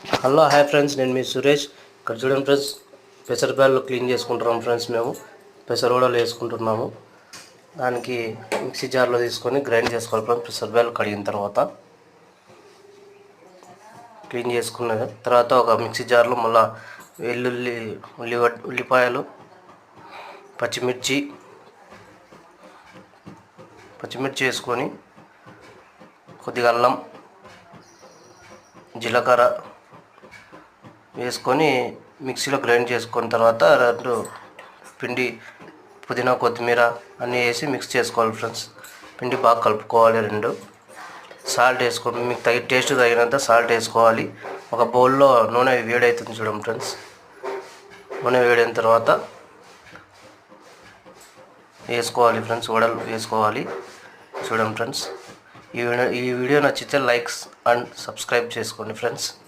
Hello hi friends, నేను మీ సురేష్. ఇక్కడ చూడండి ఫ్రెండ్స్, పెసరబ్యాళ్ళు క్లీన్ చేసుకుంటున్నాం ఫ్రెండ్స్. మేము పెసర కూడా వేసుకుంటున్నాము. దానికి మిక్సీ జార్లో తీసుకొని గ్రైండ్ చేసుకోవాలి ఫ్రెండ్స్. పెసరబ్యాళ్ళు కడిగిన తర్వాత క్లీన్ చేసుకున్న తర్వాత ఒక మిక్సీ జార్లో మళ్ళీ ఉల్లిపాయలు, పచ్చిమిర్చి వేసుకొని కొద్దిగా అల్లం, జీలకర్ర వేసుకొని మిక్సీలో గ్రైండ్ చేసుకున్న తర్వాత రెండు పిండి, పుదీనా, కొత్తిమీర అన్నీ వేసి మిక్స్ చేసుకోవాలి ఫ్రెండ్స్. పిండి బాగా కలుపుకోవాలి. రెండు సాల్ట్ వేసుకోవాలి. మీకు టేస్ట్ తగినంత సాల్ట్ వేసుకోవాలి. ఒక బౌల్లో నూనె వేడవుతుంది చూడండి ఫ్రెండ్స్. నూనె వేడైన తర్వాత వేసుకోవాలి ఫ్రెండ్స్. వడలు వేసుకోవాలి చూడండి ఫ్రెండ్స్. ఈ వీడియో నచ్చితే లైక్స్ అండ్ సబ్స్క్రైబ్ చేసుకోండి ఫ్రెండ్స్.